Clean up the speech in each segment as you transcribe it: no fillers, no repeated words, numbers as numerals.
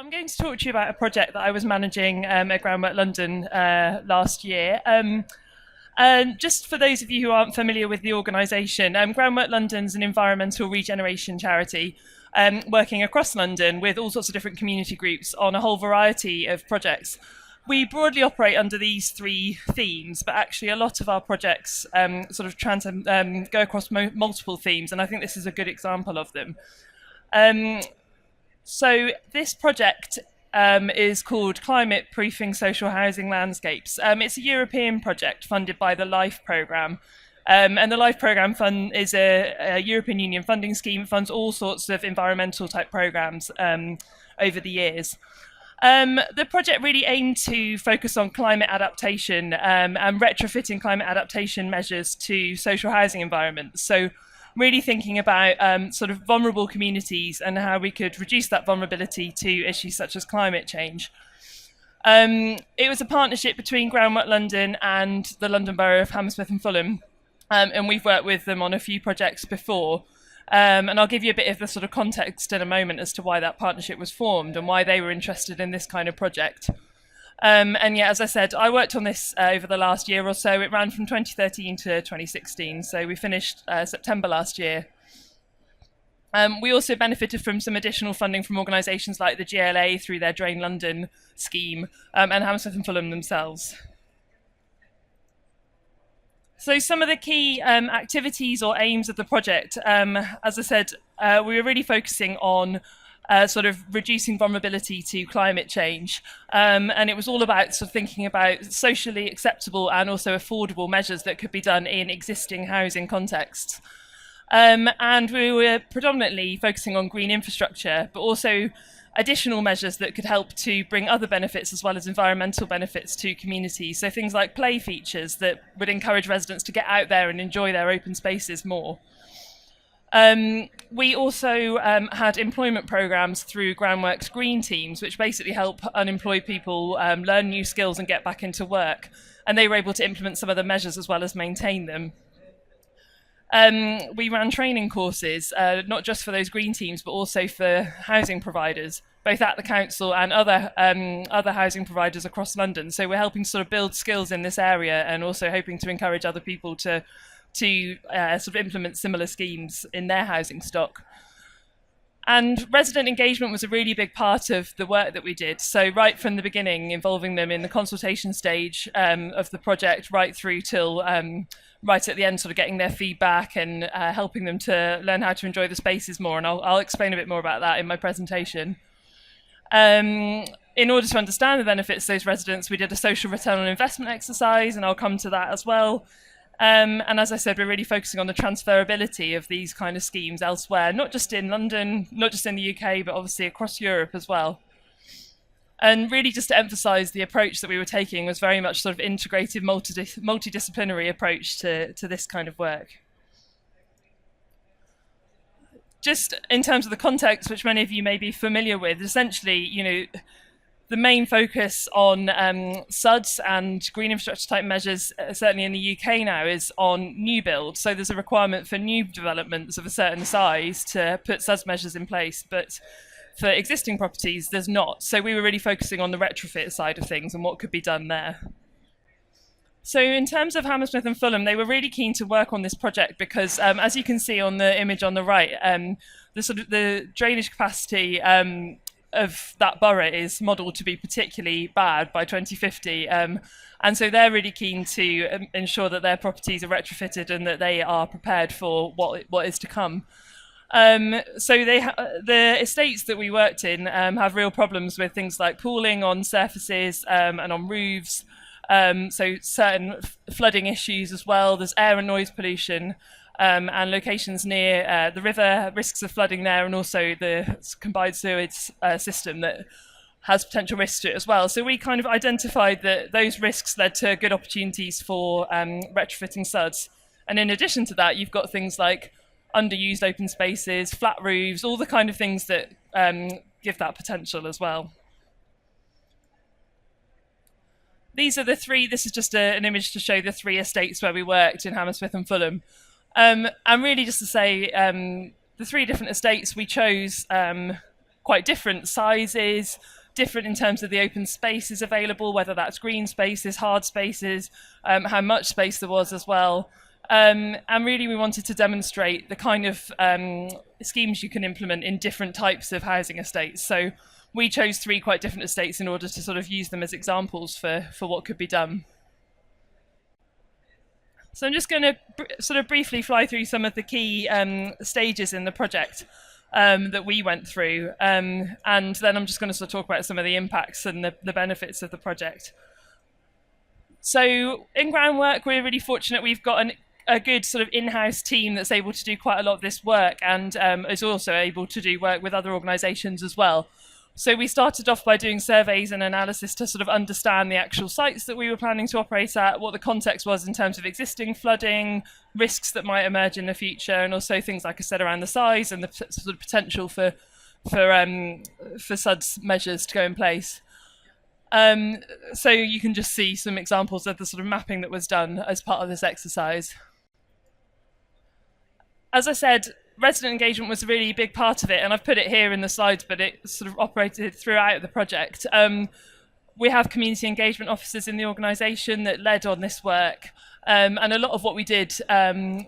I'm going to talk to you about a project that I was managing at Groundwork London last year. And just for those of you who aren't familiar with the organisation, Groundwork London's an environmental regeneration charity working across London with all sorts of different community groups on a whole variety of projects. We broadly operate under these three themes, but actually a lot of our projects go across multiple themes, and I think this is a good example of them. So this project is called Climate Proofing Social Housing Landscapes. It's a European project funded by the LIFE programme. And the LIFE programme fund is a European Union funding scheme. It funds all sorts of environmental type programmes over the years. The project really aimed to focus on climate adaptation and retrofitting climate adaptation measures to social housing environments. So really thinking about sort of vulnerable communities and how we could reduce that vulnerability to issues such as climate change. It was a partnership between Groundwork London and the London Borough of Hammersmith and Fulham, and we've worked with them on a few projects before. And I'll give you a bit of the sort of context in a moment as to why that partnership was formed and why they were interested in this kind of project. And yeah, as I said, I worked on this over the last year or so. It ran from 2013 to 2016, so we finished September last year. We also benefited from some additional funding from organisations like the GLA through their Drain London scheme and Hammersmith and Fulham themselves. So some of the key activities or aims of the project, as I said, we were really focusing on sort of reducing vulnerability to climate change. And it was all about sort of thinking about socially acceptable and also affordable measures that could be done in existing housing contexts. And we were predominantly focusing on green infrastructure, but also additional measures that could help to bring other benefits as well as environmental benefits to communities. So things like play features that would encourage residents to get out there and enjoy their open spaces more. We also had employment programs through Groundwork's green teams, which basically help unemployed people learn new skills and get back into work. And they were able to implement some of the measures as well as maintain them. We ran training courses, not just for those green teams, but also for housing providers, both at the council and other housing providers across London. So we're helping to sort of build skills in this area and also hoping to encourage other people to sort of implement similar schemes in their housing stock. And resident engagement was a really big part of the work that we did. So right from the beginning, involving them in the consultation stage of the project, right through till right at the end, sort of getting their feedback and helping them to learn how to enjoy the spaces more. And I'll explain a bit more about that in my presentation. In order to understand the benefits of those residents, we did a social return on investment exercise, and I'll come to that as well. And as I said, we're really focusing on the transferability of these kind of schemes elsewhere, not just in London, not just in the UK, but obviously across Europe as well. And really just to emphasise the approach that we were taking was very much sort of integrated, multidisciplinary approach to this kind of work. Just in terms of the context, which many of you may be familiar with, essentially, you know, the main focus on SUDs and green infrastructure type measures, certainly in the UK now, is on new build. So there's a requirement for new developments of a certain size to put SUDs measures in place, but for existing properties, there's not. So we were really focusing on the retrofit side of things and what could be done there. So in terms of Hammersmith and Fulham, they were really keen to work on this project because, as you can see on the image on the right, the drainage capacity of that borough is modelled to be particularly bad by 2050. And so they're really keen to ensure that their properties are retrofitted and that they are prepared for what is to come. So the estates that we worked in have real problems with things like pooling on surfaces and on roofs. So certain flooding issues as well. There's air and noise pollution. And locations near the river, risks of flooding there, and also the combined sewage system that has potential risks to it as well. So we kind of identified that those risks led to good opportunities for retrofitting SUDs. And in addition to that, you've got things like underused open spaces, flat roofs, all the kind of things that give that potential as well. These are the three, this is just an image to show the three estates where we worked in Hammersmith and Fulham. And really just to say, the three different estates we chose quite different sizes, different in terms of the open spaces available, whether that's green spaces, hard spaces, how much space there was as well. And really we wanted to demonstrate the kind of schemes you can implement in different types of housing estates. So we chose 3 quite different estates in order to sort of use them as examples for what could be done. So I'm just going to sort of briefly fly through some of the key stages in the project that we went through, and then I'm just going to sort of talk about some of the impacts and the benefits of the project. So in Groundwork, we're really fortunate. We've got a good sort of in-house team that's able to do quite a lot of this work, and is also able to do work with other organisations as well. So we started off by doing surveys and analysis to sort of understand the actual sites that we were planning to operate at, what the context was in terms of existing flooding, risks that might emerge in the future, and also things, like I said, around the size and the sort of potential for SUDS measures to go in place. So you can just see some examples of the sort of mapping that was done as part of this exercise. As I said, resident engagement was a really big part of it, and I've put it here in the slides, but it sort of operated throughout the project. We have community engagement officers in the organisation that led on this work, and a lot of what we did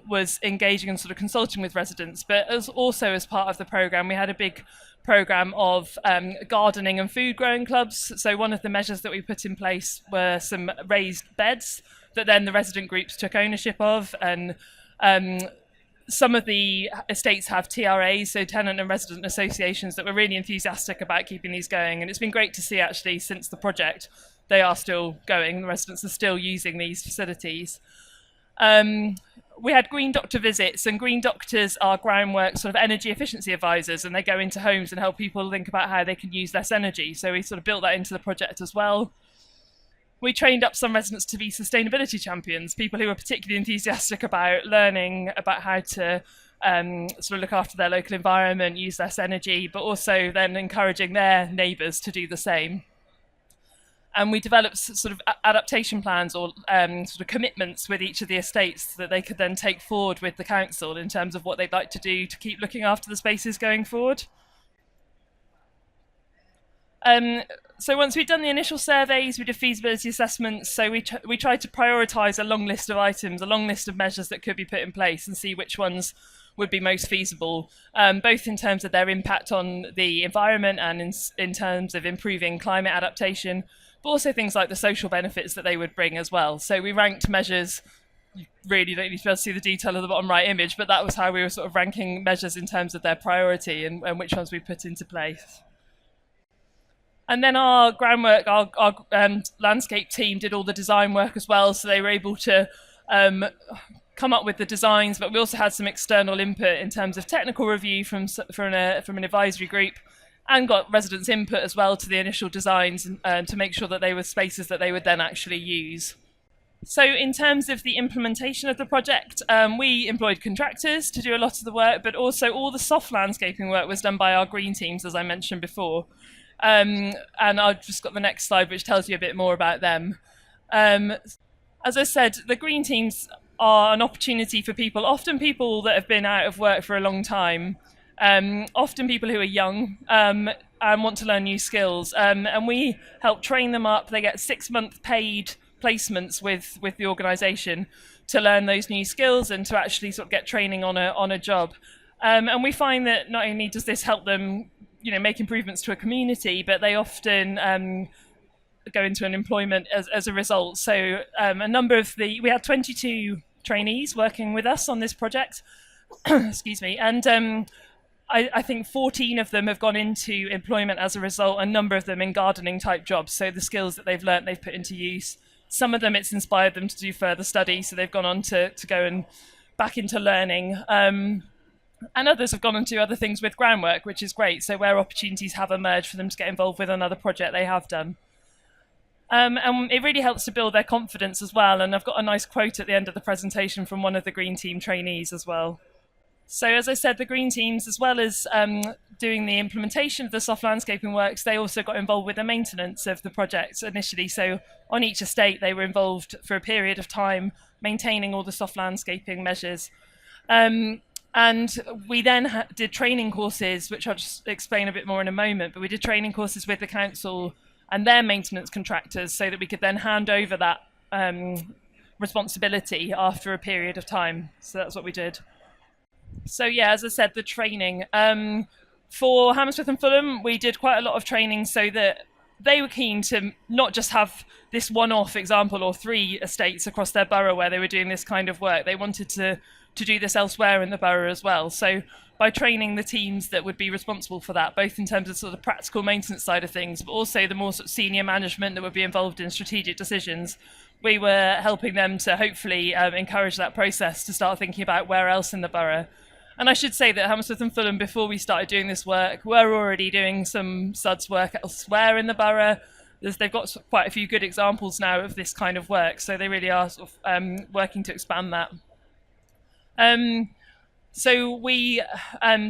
was engaging and sort of consulting with residents, but also as part of the programme we had a big programme of gardening and food growing clubs. So one of the measures that we put in place were some raised beds that then the resident groups took ownership of, and some of the estates have TRAs, so tenant and resident associations, that were really enthusiastic about keeping these going. And it's been great to see, actually, since the project, they are still going. The residents are still using these facilities. We had green doctor visits, and green doctors are Groundwork sort of energy efficiency advisors, and they go into homes and help people think about how they can use less energy. So we sort of built that into the project as well. We trained up some residents to be sustainability champions, people who were particularly enthusiastic about learning about how to sort of look after their local environment, use less energy, but also then encouraging their neighbours to do the same. And we developed sort of adaptation plans or sort of commitments with each of the estates that they could then take forward with the council in terms of what they'd like to do to keep looking after the spaces going forward. So once we'd done the initial surveys, we did feasibility assessments. So we tried to prioritise a long list of items, a long list of measures that could be put in place, and see which ones would be most feasible, both in terms of their impact on the environment and in terms of improving climate adaptation, but also things like the social benefits that they would bring as well. So we ranked measures. You really don't need to be able to see the detail of the bottom right image, but that was how we were sort of ranking measures in terms of their priority and which ones we put into place. And then our Groundwork, our landscape team did all the design work as well, so they were able to come up with the designs, but we also had some external input in terms of technical review from an advisory group, and got residents' input as well to the initial designs to make sure that they were spaces that they would then actually use. So in terms of the implementation of the project, we employed contractors to do a lot of the work, but also all the soft landscaping work was done by our green teams, as I mentioned before. And I've just got the next slide, which tells you a bit more about them. As I said, the green teams are an opportunity for people, often people that have been out of work for a long time, often people who are young and want to learn new skills. And we help train them up. They get 6-month paid placements with the organisation to learn those new skills and to actually sort of get training on a job. And we find that not only does this help them make improvements to a community, but they often go into an employment as a result. So a number of we had 22 trainees working with us on this project, excuse me, and I think 14 of them have gone into employment as a result, a number of them in gardening type jobs. So the skills that they've learnt, they've put into use. Some of them, it's inspired them to do further study, so they've gone on to go and back into learning. And others have gone on to other things with Groundwork, which is great. So where opportunities have emerged for them to get involved with another project, they have done. And it really helps to build their confidence as well. And I've got a nice quote at the end of the presentation from one of the Green Team trainees as well. So as I said, the Green Teams, as well as doing the implementation of the soft landscaping works, they also got involved with the maintenance of the project initially. So on each estate, they were involved for a period of time, maintaining all the soft landscaping measures. And we then did training courses, which I'll just explain a bit more in a moment, but we did training courses with the council and their maintenance contractors so that we could then hand over that responsibility after a period of time. So that's what we did. So yeah, as I said, the training. For Hammersmith and Fulham, we did quite a lot of training so that they were keen to not just have this one-off example or 3 estates across their borough where they were doing this kind of work. They wanted to do this elsewhere in the borough as well. So by training the teams that would be responsible for that, both in terms of sort of the practical maintenance side of things, but also the more sort of senior management that would be involved in strategic decisions, we were helping them to hopefully encourage that process to start thinking about where else in the borough. And I should say that Hammersmith and Fulham, before we started doing this work, were already doing some SUDS work elsewhere in the borough. They've got quite a few good examples now of this kind of work, so they really are sort of working to expand that. So we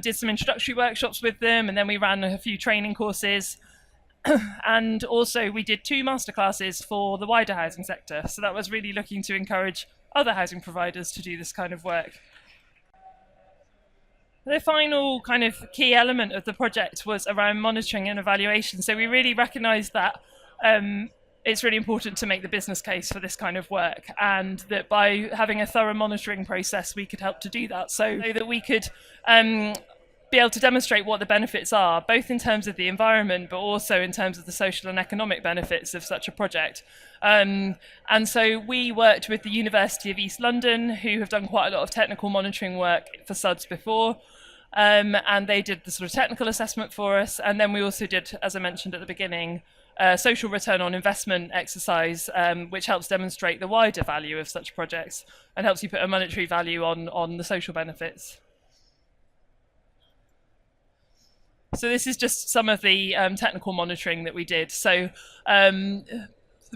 did some introductory workshops with them, and then we ran a few training courses. And also we did 2 masterclasses for the wider housing sector. So that was really looking to encourage other housing providers to do this kind of work. The final kind of key element of the project was around monitoring and evaluation. So we really recognised that it's really important to make the business case for this kind of work, and that by having a thorough monitoring process, we could help to do that, so that we could be able to demonstrate what the benefits are, both in terms of the environment, but also in terms of the social and economic benefits of such a project. And so we worked with the University of East London, who have done quite a lot of technical monitoring work for SUDS before. And they did the sort of technical assessment for us. And then we also did, as I mentioned at the beginning, a social return on investment exercise, which helps demonstrate the wider value of such projects and helps you put a monetary value on the social benefits. So this is just some of the technical monitoring that we did. So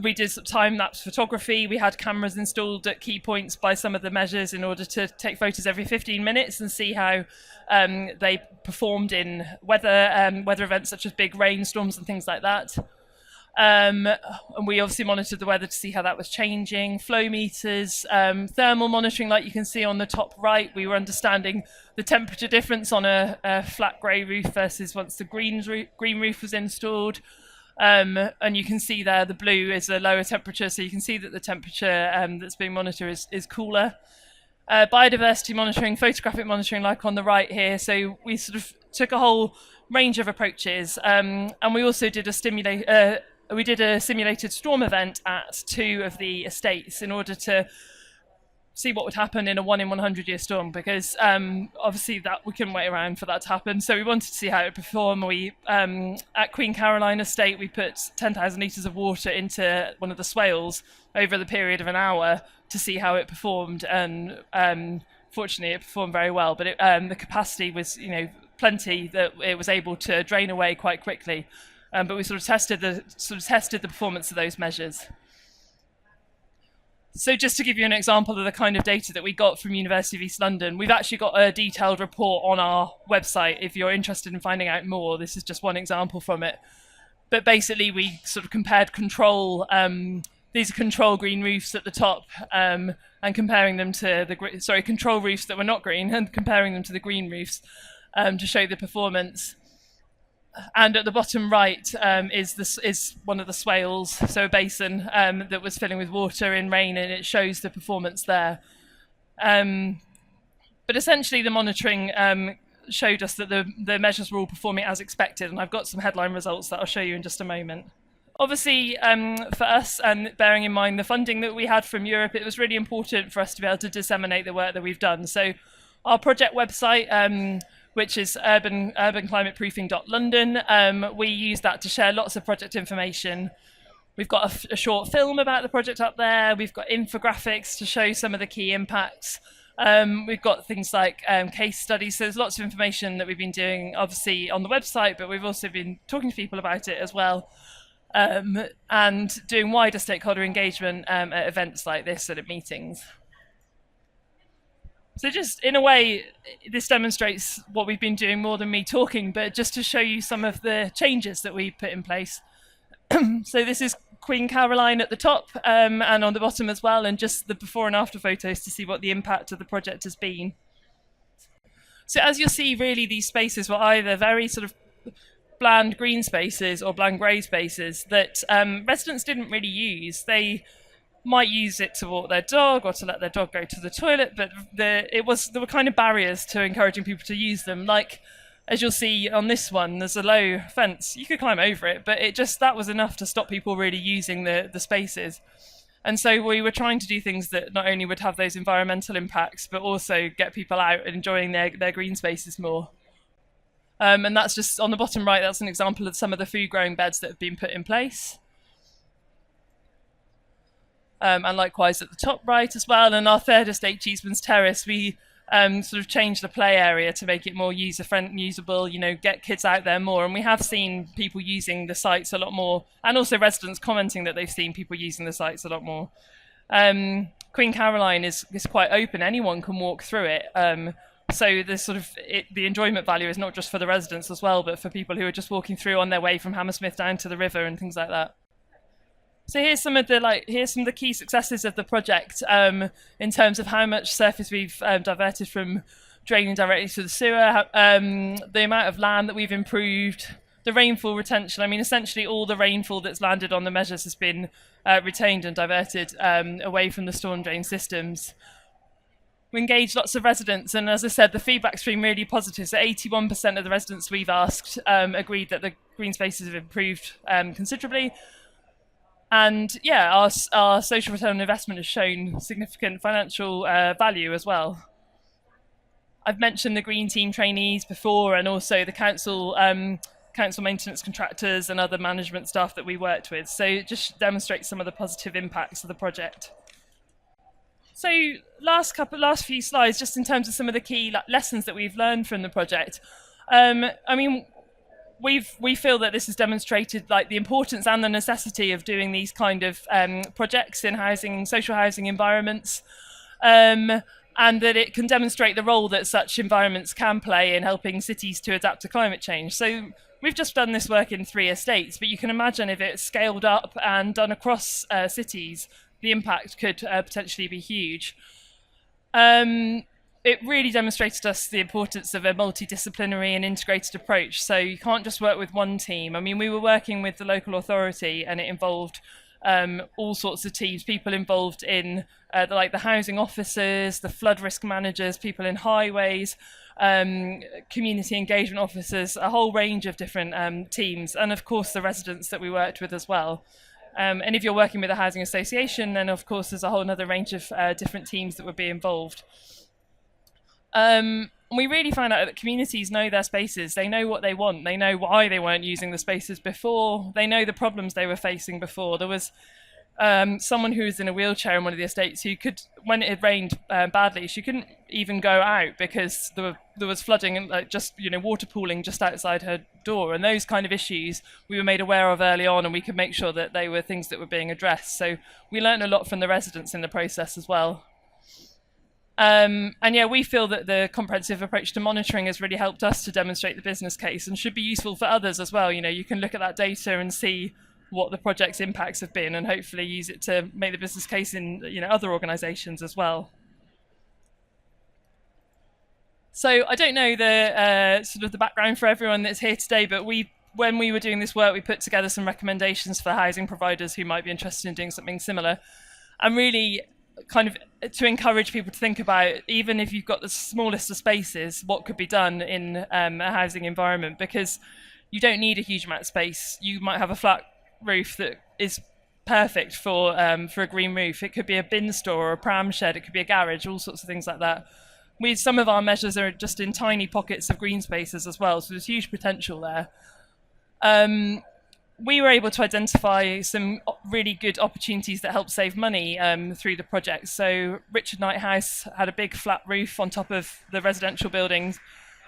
we did some time-lapse photography. We had cameras installed at key points by some of the measures in order to take photos every 15 minutes and see how they performed in weather events such as big rainstorms and things like that. And we obviously monitored the weather to see how that was changing. Flow meters, thermal monitoring, like you can see on the top right. We were understanding the temperature difference on a flat grey roof versus once the green roof was installed. And you can see there the blue is a lower temperature, so you can see that the temperature that's being monitored is cooler. Biodiversity monitoring, photographic monitoring, like on the right here. So we sort of took a whole range of approaches, and we also did a simulated storm event at 2 of the estates in order to see what would happen in a 1 in 100 year storm, because obviously that we couldn't wait around for that to happen. So we wanted to see how it would perform. We at Queen Caroline Estate, we put 10,000 litres of water into one of the swales over the period of an hour to see how it performed, and fortunately it performed very well. But the capacity was, plenty that it was able to drain away quite quickly. But we sort of tested the performance of those measures. So just to give you an example of the kind of data that we got from University of East London, we've actually got a detailed report on our website if you're interested in finding out more. This is just one example from it. But basically we sort of compared these are control green roofs at the top, and comparing them to control roofs that were not green, and comparing them to the green roofs to show the performance. And at the bottom right is one of the swales, so a basin that was filling with water in rain, and it shows the performance there. But essentially the monitoring showed us that the measures were all performing as expected, and I've got some headline results that I'll show you in just a moment. Obviously, for us, and bearing in mind the funding that we had from Europe, it was really important for us to be able to disseminate the work that we've done. So our project website, which is urbanclimateproofing.london. We use that to share lots of project information. We've got a short film about the project up there. We've got infographics to show some of the key impacts. We've got things like case studies. So there's lots of information that we've been doing, obviously, on the website, but we've also been talking to people about it as well, and doing wider stakeholder engagement at events like this and at meetings. So just in a way, this demonstrates what we've been doing more than me talking, but just to show you some of the changes that we put in place. So this is Queen Caroline at the top, and on the bottom as well, and just the before and after photos to see what the impact of the project has been. So as you'll see, really these spaces were either very sort of bland green spaces or bland grey spaces that residents didn't really use. They might use it to walk their dog or to let their dog go to the toilet, but there were kind of barriers to encouraging people to use them. Like, as you'll see on this one, there's a low fence. You could climb over it, but that was enough to stop people really using the spaces. And so we were trying to do things that not only would have those environmental impacts, but also get people out and enjoying their green spaces more. And that's just on the bottom right, that's an example of some of the food growing beds that have been put in place. And likewise at the top right as well. And our third estate, Cheeseman's Terrace, we sort of changed the play area to make it more usable, get kids out there more. And we have seen people using the sites a lot more, and also residents commenting that they've seen people using the sites a lot more. Queen Caroline is quite open. Anyone can walk through it. So the enjoyment value is not just for the residents as well, but for people who are just walking through on their way from Hammersmith down to the river and things like that. So here's some of the key successes of the project in terms of how much surface we've diverted from draining directly to the sewer, the amount of land that we've improved, the rainfall retention. I mean, essentially all the rainfall that's landed on the measures has been retained and diverted away from the storm drain systems. We engaged lots of residents, and as I said, the feedback's been really positive. So 81% of the residents we've asked agreed that the green spaces have improved considerably. And yeah, our social return on investment has shown significant financial value as well. I've mentioned the Green Team trainees before, and also the council maintenance contractors and other management staff that we worked with. So it just demonstrates some of the positive impacts of the project. So last few slides, just in terms of some of the key lessons that we've learned from the project. We feel that this has demonstrated the importance and the necessity of doing these kind of projects in social housing environments, and that it can demonstrate the role that such environments can play in helping cities to adapt to climate change. So we've just done this work in 3 estates, but you can imagine if it's scaled up and done across cities, the impact could potentially be huge. It really demonstrated to us the importance of a multidisciplinary and integrated approach. So you can't just work with one team. I mean, we were working with the local authority, and it involved all sorts of teams, people involved in the housing officers, the flood risk managers, people in highways, community engagement officers, a whole range of different teams, and of course the residents that we worked with as well. And if you're working with a housing association, then of course there's a whole other range of different teams that would be involved. We really found out that communities know their spaces. They know what they want. They know why they weren't using the spaces before. They know the problems they were facing before. There was someone who was in a wheelchair in one of the estates who could, when it had rained badly, she couldn't even go out because there was flooding and water pooling just outside her door. And those kind of issues we were made aware of early on, and we could make sure that they were things that were being addressed. So we learned a lot from the residents in the process as well. We feel that the comprehensive approach to monitoring has really helped us to demonstrate the business case and should be useful for others as well. You can look at that data and see what the project's impacts have been, and hopefully use it to make the business case in other organisations as well. So I don't know the background for everyone that's here today, but when we were doing this work, we put together some recommendations for housing providers who might be interested in doing something similar, and really kind of to encourage people to think about, even if you've got the smallest of spaces, what could be done in a housing environment, because you don't need a huge amount of space. You might have a flat roof that is perfect for a green roof. It could be a bin store or a pram shed. It could be a garage, all sorts of things like that. Some of our measures are just in tiny pockets of green spaces as well, so there's huge potential there. We were able to identify some really good opportunities that help save money through the project. So Richard Knight House had a big flat roof on top of the residential buildings,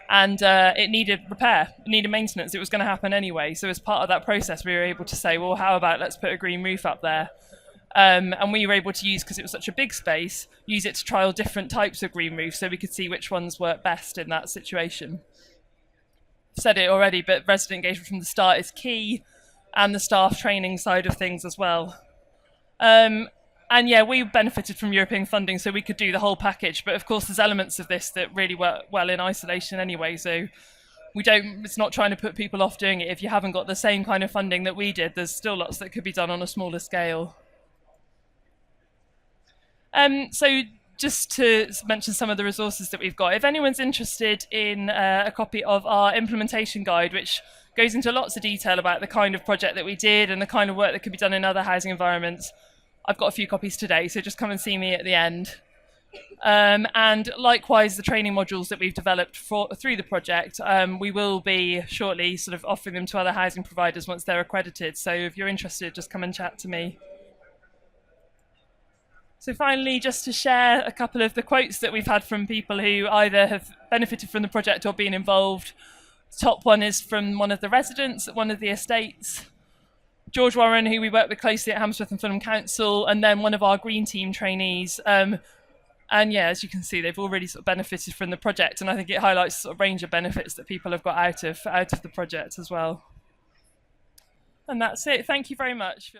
and it needed repair, it needed maintenance. It was going to happen anyway. So as part of that process, we were able to say, well, how about let's put a green roof up there? And we were able to use, because it was such a big space, use it to trial different types of green roofs so we could see which ones work best in that situation. I've said it already, but resident engagement from the start is key, and the staff training side of things as well. And yeah, we benefited from European funding, so we could do the whole package. But of course, there's elements of this that really work well in isolation anyway. So we don't. It's not trying to put people off doing it. If you haven't got the same kind of funding that we did, there's still lots that could be done on a smaller scale. So just to mention some of the resources that we've got, if anyone's interested in a copy of our implementation guide, which goes into lots of detail about the kind of project that we did and the kind of work that could be done in other housing environments, I've got a few copies today, so just come and see me at the end. And likewise, the training modules that we've developed through the project, we will be shortly sort of offering them to other housing providers once they're accredited. So if you're interested, just come and chat to me. So finally, just to share a couple of the quotes that we've had from people who either have benefited from the project or been involved. The top one is from one of the residents at one of the estates, George Warren, who we work with closely at Hammersmith and Fulham Council, and then one of our Green Team trainees. And yeah, as you can see, they've already sort of benefited from the project, and I think it highlights sort of range of benefits that people have got out of the project as well. And that's it. Thank you very much.